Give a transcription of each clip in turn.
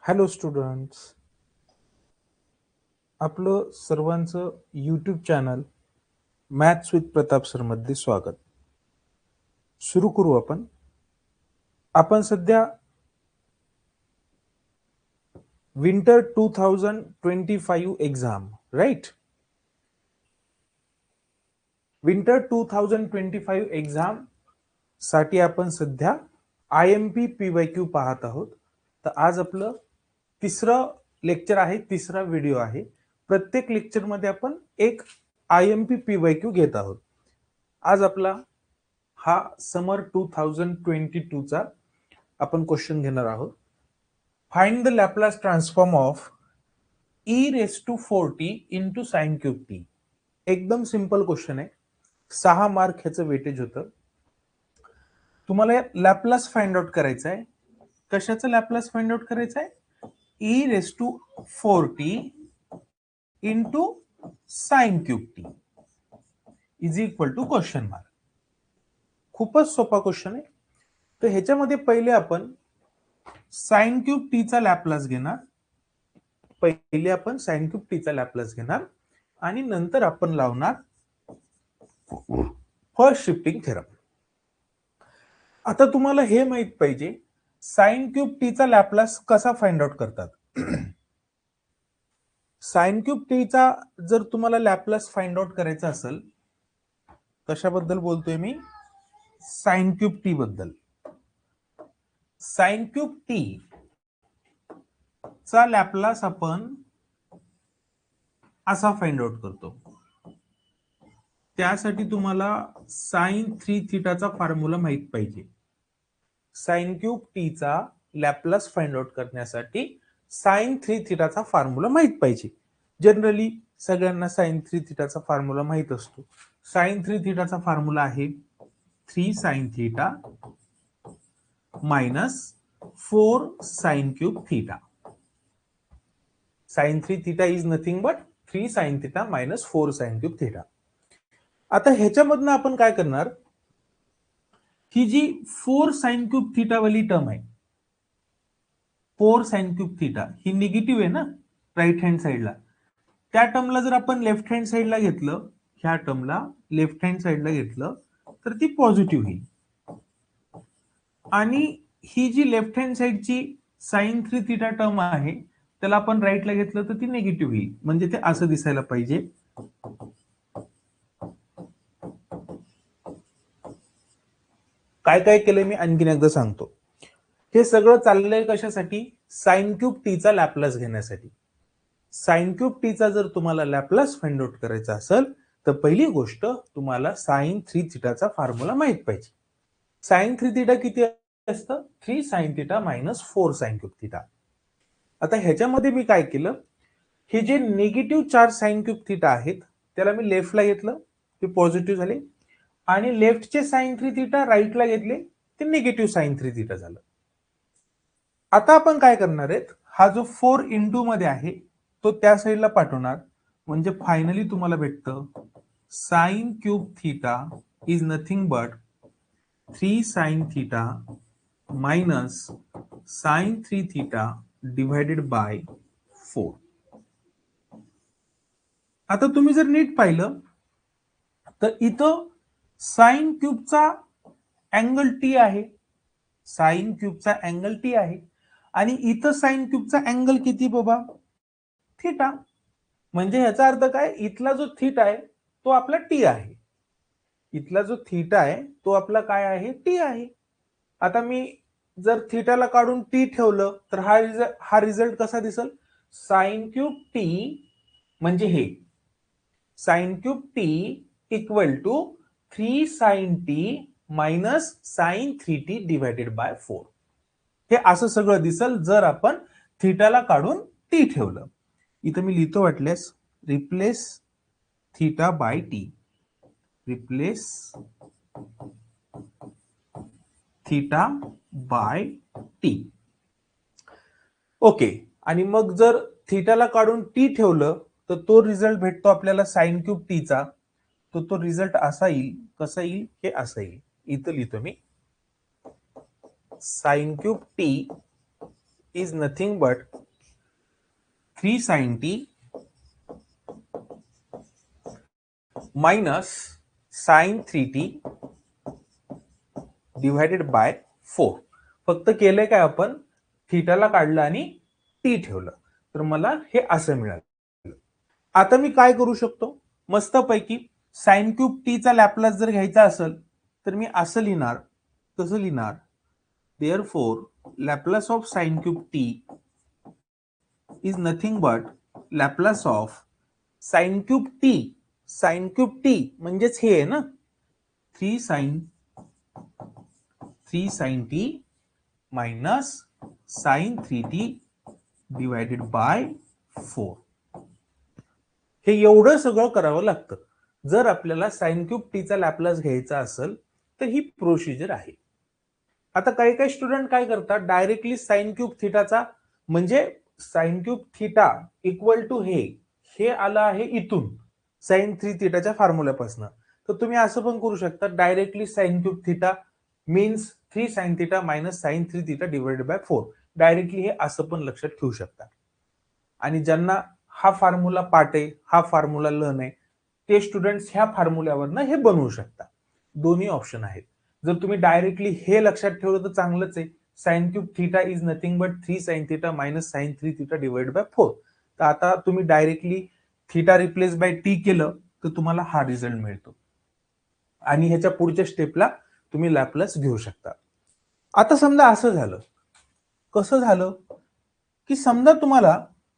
Hello students, आपलं सर्वांचं YouTube channel maths with Pratap sir मध्ये स्वागत. सुरू करू आपण सध्या winter 2025 exam right. Winter 2025 exam साठी आपण सध्या IMP PYQ पाहत आहोत. तर आज आपलं तिसरं लेक्चर आहे, तिसरा व्हिडिओ आहे. प्रत्येक लेक्चर मध्ये आपण एक IMP PYQ घेत आहोत. आज आपला हा समर 2022 चा आपण क्वेश्चन घेणार आहोत. Find the Laplace transform of e⁴t into sine cube T. एकदम सिंपल क्वेश्चन आहे. 6 मार्क ह्याचं वेटेज होतं. तुम्हाला लॅपलास फाइंड आउट करायचं आहे. कशाचं लॅपलास फाइंड आउट करायचं आहे? e⁴t into sine cube t is equal to question mark. खूपच सोपा क्वेश्चन आहे. तर ह्याच्यामध्ये पहिले आपण साइन क्यूब टी चा लॅपलास घेणार. आणि नंतर आपण लावणार फर्स्ट शिफ्टिंग थेरम. आता तुम्हाला हे माहित पाहिजे साइन क्यूब टी चा लॅपलास कसा फाइंड आउट करतात. साइन क्यूब टी चा जर तुम्हाला लॅपलास फाइंड आउट करायचा असेल, कशाबद्दल बोलतोय मी? साइन क्यूब टी बद्दल. साइन क्यूब टी चा लॅपलास आपण असा फाइंड आउट करतो. त्यासाठी तुम्हाला साइन 3 थीटाचा फॉर्म्युला माहित पाहिजे. साइन क्यूब टी चा लॅपलास फाइंड आउट करण्यासाठी साइन 3 थीटाचा फॉर्म्युला माहित पाहिजे. जनरली सगळ्यांना साइन 3 थीटाचा फॉर्म्युला माहित असतो. साइन 3 थीटाचा फॉर्म्युला आहे 3 sine theta minus 4 sine cube theta. Sine 3 theta is nothing but 3 sine theta minus 4 sine cube theta. आता ह्याच्यामधनं आपण काय करणार? ही जी 4 साइन क्यूब थीटा वाली टर्म आहे, 4 साइन क्यूब थीटा ही निगेटिव्ह आहे ना राईट हँड साइडला. त्या टर्मला जर आपण लेफ्ट हँड साइडला घेतलं, ह्या टर्मला लेफ्ट हँड साइडला घेतलं तर ती पॉझिटिव्ह होईल. आणि ही जी लेफ्ट हँड साइडची साइन 3 थीटा टर्म आहे त्याला आपण राईटला घेतलं तर ती निगेटिव्ह होईल. म्हणजे ते असं दिसायला पाहिजे. काय काय केलंय मी आणखीन एकदा सांगतो. हे सगळं चाललंय कशासाठी? साइन क्यूब टी चा लॅपलास घेण्यासाठी. साइन क्यूब टी चा जर तुम्हाला लॅपलास फाइंड आउट करायचा असेल तर पहिली गोष्ट तुम्हाला साइन 3 थीटाचा फॉर्म्युला माहित पाहिजे. साइन 3 थीटा किती असतं? 3 sine theta minus 4 sine cube theta. आता ह्याच्यामध्ये मी काय केलं, हे जे निगेटिव्ह 4 साइन क्यूब थीटा आहेत त्याला मी लेफ्टला घेतलं, ते पॉझिटिव्ह झाले. आणि लेफ्टचे साइन 3 थीटा राईटला घेतले, ते निगेटिव्ह साइन 3 थीटा झालं. आता आपण काय करणार आहेत, हा जो 4 इंटू मध्ये आहे तो त्या साईडला पाठवणार. म्हणजे फायनली तुम्हाला भेटतं sine cube theta is nothing but 3 sine theta minus sine 3 theta divided by 4. आता तुम्ही जर नीट पाहिलं तर इथं साइन क्यूबचा अँगल टी आहे, साइन क्यूबचा अँगल टी आहे. आणि इथं साइन क्यूबचा अँगल किती बाबा? थीटा. म्हणजे ह्याचा अर्थ काय? इथला जो थीटा आहे तो आपला टी आहे. इथला जो थीटा आहे तो आपला काय आहे? टी आहे. आता मी जर थीटाला काढून टी ठेवलं तर हा रिझल्ट कसा दिसेल? साइन क्यूब टी म्हणजे हे sine cube t equal to 3 sine t minus sine 3t divided by 4. हे असं सगळं दिसेल जर आपण थीटाला काढून टी ठेवलं. इथं मी लिहितो वाटल्यास replace theta by T. Replace theta by T. Okay. आणि मग जर थीटाला काढून टी ठेवलं तर तो रिझल्ट भेटतो आपल्याला साइन क्यूब टी चा. तो रिझल्ट असा येईल. कसा येईल? हे असं येईल. इथं लिहितो मी sine cube t is nothing but 3 sin t minus sine 3t divided by 4. फक्त केलंय काय आपण थीटाला काढलं आणि टी ठेवलं तर मला हे असं मिळालं. आता मी काय करू शकतो मस्तपैकी साइन क्यूब टी चा लॅपलास जर घ्यायचा असेल तर मी असं लिहिणार. कसं लिहिणार? Therefore Laplace of sine cube t is nothing but Laplace of sine cube t. साइन क्यूब टी म्हणजेच हे आहे ना 3 sin t minus sine 3t divided by 4. हे एवढं सगळं करावं लागतं जर आपल्याला साइन क्यूब टी चा लॅपलास घ्यायचा असेल तर ही प्रोसिजर आहे. आता काही काही स्टुडंट काय करतात डायरेक्टली साइन क्यूब थिटाचा म्हणजे sine cube theta equal to हे आलं आहे इथून साइन 3 थिटाच्या फॉर्म्युल्यापासून. तर तुम्ही असं पण करू शकता directly sine cube theta means 3 sin theta minus sine 3 theta divided by 4. Directly हे असं पण लक्षात ठेवू शकता. आणि ज्यांना हा फॉर्म्युला पाठ आहे हा फॉर्म्युला लन आहे ते स्टुडंट्स ह्या फॉर्म्युल्यावरनं हे बनवू शकता. दोन्ही ऑप्शन आहेत. जर तुम्ही डायरेक्टली हे लक्षात ठेवलं तर चांगलंच आहे. Sine cube theta is nothing but 3 sin theta minus sine 3 theta divide by 4. तर आता तुम्ही directly theta replace by t केलं तर तुम्हाला हा रिझल्ट मिळतो आणि ह्याच्या पुढच्या स्टेपला तुम्ही लॅपलास घेऊ शकता. आता समजा असं झालं. कसं झालं की समजा तुम्हाला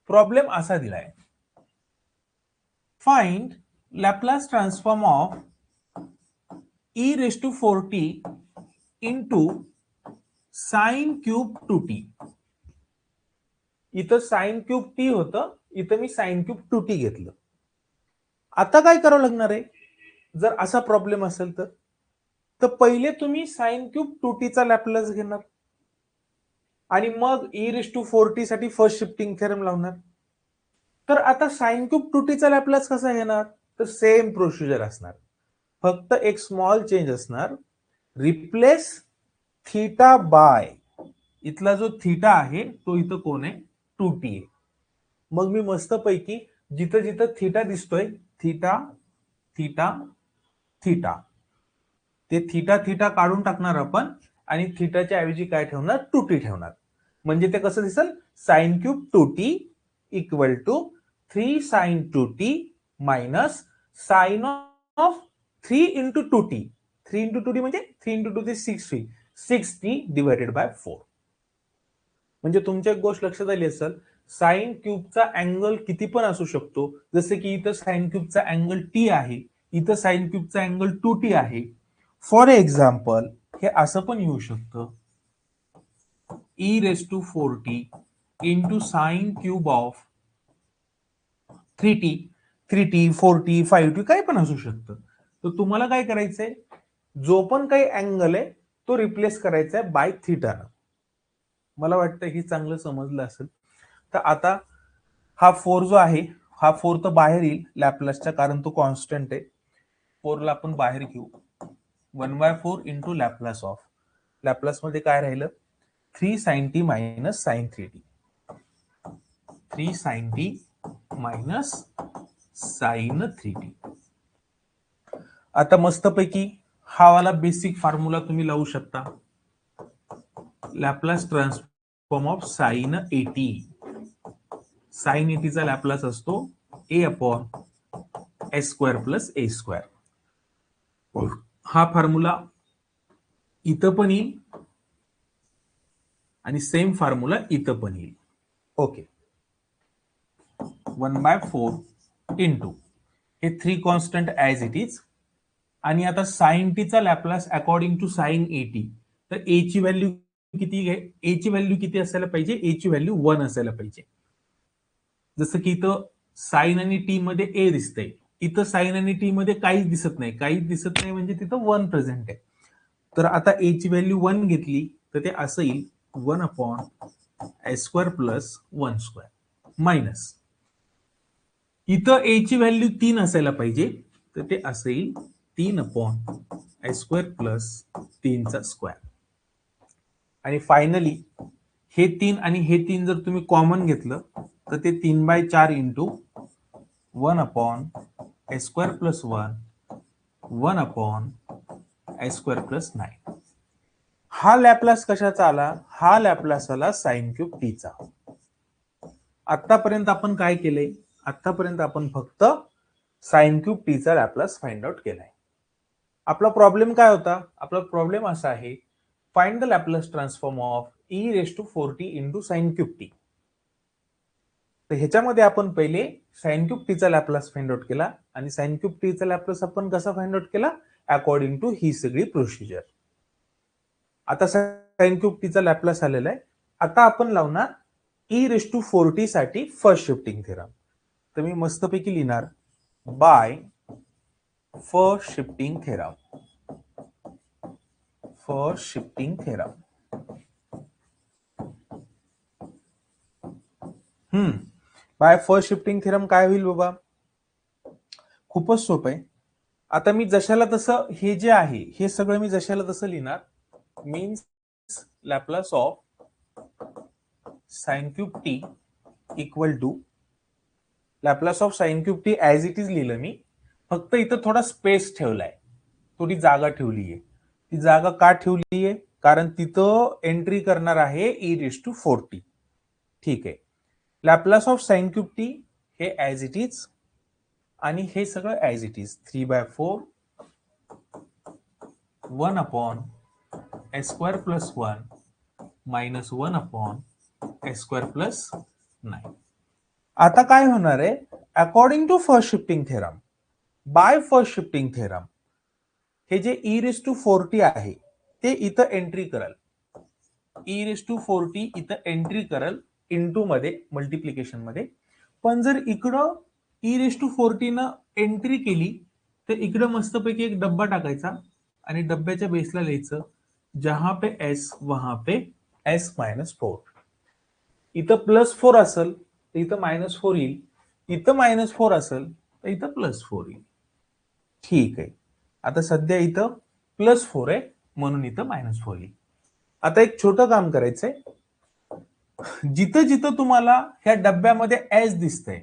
प्रॉब्लेम असा दिलाय find Laplace transform of e raised to 4t into sign cube 2t. इथं साइन क्यूब टी होतं इथं मी साइन क्यूब 2t घेतलं. आता काय करावं लागणार आहे जर असा प्रॉब्लेम असेल तर पहिले तुम्ही साइन क्यूब 2t चा लॅपलास घेणार आणि मग e raised to 4t साठी फर्स्ट शिफ्टिंग थेरम लावणार. तर आता साइन क्यूब 2t चा लॅपलास कसा घेणार तर सेम प्रोसिजर असणार. फक्त एक स्मॉल चेंज असणार. रिप्लेस थीटा बाय इथला जो थीटा आहे तो इथं कोण आहे 2t आहे. मग मी मस्तपैकी जिथं जिथं थीटा दिसतोय थीटा थीटा थीटा ते थीटा थीटा काढून टाकणार आपण आणि थीटाच्या ऐवजी काय ठेवणार 2t ठेवणार. म्हणजे ते कसं दिसेल sine cube 2t equal to 3 sin 2t minus sine of 3 into 2t. 3 into 2t म्हणजे 3 into 2 6t 6t divided by 4. म्हणजे तुमच्या एक गोष्ट लक्षात आली असेल साइन क्यूबचा अँगल किती पण असू शकतो. जसे की इथं साइन क्यूबचा अँगल टी आहे इथं साइन क्यूबचा अँगल 2t आहे. फॉर एक्झाम्पल हे असं पण येऊ शकतं e raised to 4t into sine cube of 3t 4t 5t काय पण असू शकतं. तर तुम्हाला काय करायचंय जो पण काही अँगल आहे तो रिप्लेस करायचा आहे बाय थीटानं. मला वाटतं ही चांगलं समजलं असेल. तर आता हा 4 जो आहे हा 4 तर बाहेर येईल लॅपलासच्या कारण तो कॉन्स्टंट आहे. 4 ला आपण बाहेर घेऊ 1/4 इंटू लॅपलास ऑफ लॅपलास मध्ये काय राहिलं 3 sin t minus sine 3t 3 sin t minus sine 3t. आता मस्तपैकी हा वाला बेसिक फॉर्म्युला तुम्ही लावू शकता. Laplace transform of sine 80. Sine 80 चा लॅपलास असतो a upon s square plus a square. हा फॉर्म्युला इथं पण येईल आणि सेम फॉर्म्युला इथं पण येईल. ओके 1/4 इंटू हे 3 कॉन्स्टंट ऍज इट इज आणि आता साइन टी चा लॅपलास अकॉर्डिंग टू साइन 80. तर a ची व्हॅल्यू किती आहे a ची व्हॅल्यू किती असायला पाहिजे a ची व्हॅल्यू 1 असायला पाहिजे. जसं की इथं साइन आणि टी मध्ये a दिसतंय इथं साइन आणि टी मध्ये काहीच दिसत नाही म्हणजे तिथं 1 प्रेझेंट आहे. तर आता a ची व्हॅल्यू 1 घेतली तर ते असं येईल 1 upon s square plus 1 square minus इथं a ची व्हॅल्यू 3 असायला पाहिजे तर ते असं येईल 3 अपॉन s स्क्वेअर प्लस 3 चा स्क्वेअर. आणि फायनली हे 3 आणि हे 3 जर तुम्ही कॉमन घेतलं तर ते 3/4 into 1/s² plus 1/s² plus 9. हा लॅपलास कशाचा आला? हा लॅपलास आला साइन क्यूब टीचा. आतापर्यंत आपण काय केलंय? आतापर्यंत आपण फक्त साइन क्यूब टीचा लॅपलास फाइंड आउट केलाय. आपला प्रॉब्लेम काय होता? आपला प्रॉब्लेम असा आहे, find the Laplace transform of e⁴t into sine cube T. तर ह्याच्यामध्ये आपण पहिले साइन क्यूब टीचा लॅपलास फाइंड आउट केला आणि साइन क्यूब टीचा लॅपलास आपण कसा फाइंड आउट केला? अकॉर्डिंग टू ही सगळी प्रोसिजर. आता साइन क्यूब टीचा लॅपलास आलेला आहे. आता आपण लावणार e⁴t साठी फर्स्ट शिफ्टिंग थेरम. तर मी मस्तपैकी लिहिणार bye first shifting theorem. First shifting theorem. By first shifting theorem काय होईल बाबा? खूपच सोपं आहे. आता मी जशाला तसं हे जे आहे हे सगळं मी जशाला तसं लिहिणार. Means Laplace of sine cube t equal to Laplace of sine cube t as it is लिहिलं मी. फक्त इथं थोडा स्पेस ठेवलाय, थोडी जागा ठेवलीये. ती जागा का ठेवलीये? कारण तिथं एंट्री करणार आहे e⁴t. ठीक आहे. Laplace of sine cube t हे ऍज इट इज आणि हे सगळं as it is 3/4 1/s² plus 1 minus 1/s² plus 9. आता काय होणार आहे? According to first shifting theorem, by first shifting theorem, हे जे e⁴t आहे ते इथं एंट्री करल. e⁴t इथं एंट्री करल इंटू मध्ये, मल्टिप्लिकेशन मध्ये. पण जर इकडं e⁴t न एंट्री केली तर इकडं मस्तपैकी एक डब्बा टाकायचा आणि डब्याच्या बेसला लिहायचं जहां पे s वहां पे s-4. इथं +4 असेल तर इथं -4 येईल. इथं -4 असेल तर इथं +4 येईल. ठीक आहे. आता सध्या इथं +4 आहे म्हणून इथं -4 येईल. आता एक छोटं काम करायचंय. जिथं जिथं तुम्हाला ह्या डब्यामध्ये एस दिसतंय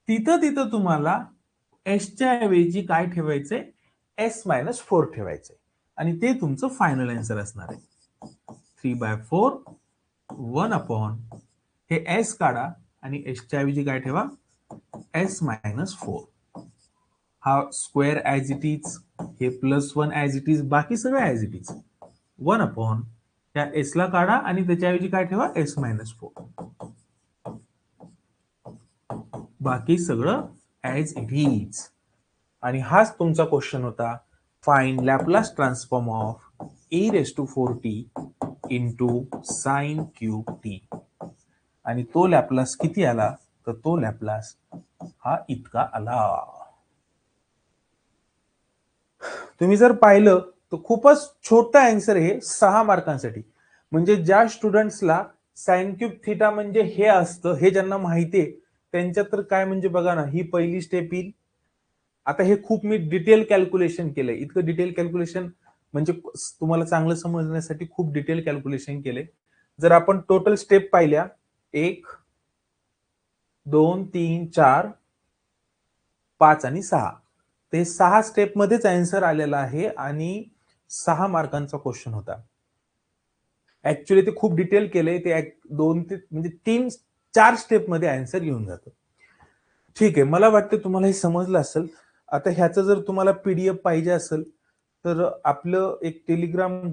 तिथं तिथं तुम्हाला एसच्या ऐवजी काय ठेवायचंय? s-4 ठेवायचंय आणि ते तुमचं फायनल आन्सर असणार आहे. 3/4 1 हे एस काढा आणि एसच्या ऐवजी काय ठेवा? s-4. हा स्क्वेअर ऍज इट इज, हे +1 ऍज इट इज, बाकी सगळं ऍज इट इज. 1 त्या एस ला काढा आणि त्याच्याऐवजी काय ठेवा? s-4. बाकी सगळं ऍज इट इज. आणि हाच तुमचा क्वेश्चन होता, find Laplace transform of e⁴t into sine cube T. आणि तो लॅपलास किती आला? तर तो लॅपलास हा इतका आला. तुम्ही जर पाहिलं तर खूपच छोटा आन्सर हे 6 मार्कांसाठी. म्हणजे ज्या स्टुडंट्सला साइन क्यूब थिटा म्हणजे हे असतं हे ज्यांना माहितीये त्यांच्या तर काय म्हणजे बघा ना, ही पहिली स्टेप येईल. आता हे खूप मी डिटेल कॅल्क्युलेशन केलंय. इतकं डिटेल कॅल्क्युलेशन म्हणजे तुम्हाला चांगलं समजण्यासाठी खूप डिटेल कॅल्क्युलेशन केलंय. जर आपण टोटल स्टेप पाहिल्या 1 2 3 4 5 आणि 6, ते 6 स्टेप मध्येच आन्सर आलेला आहे आणि 6 मार्कांचा क्वेश्चन होता. ऍक्च्युअली ते खूप डिटेल केलंय. ते 2 ते म्हणजे 3-4 स्टेप मध्ये आन्सर येऊन जातो. ठीक आहे, मला वाटतं तुम्हाला हे समजलं असेल. आता ह्याचं जर तुम्हाला पीडीएफ पाहिजे असेल तर आपलं एक टेलिग्राम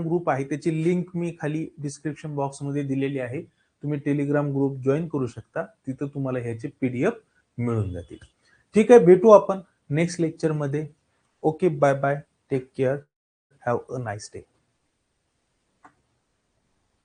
ग्रुप आहे, त्याची लिंक मी खाली डिस्क्रिप्शन बॉक्समध्ये दिलेली आहे. तुम्ही टेलिग्राम ग्रुप जॉईन करू शकता. तिथं तुम्हाला ह्याचे पीडीएफ मिळून जातील. ठीक आहे, भेटू आपण नेक्स्ट लेक्चर मध्ये. Okay, bye bye, take care, have a nice day.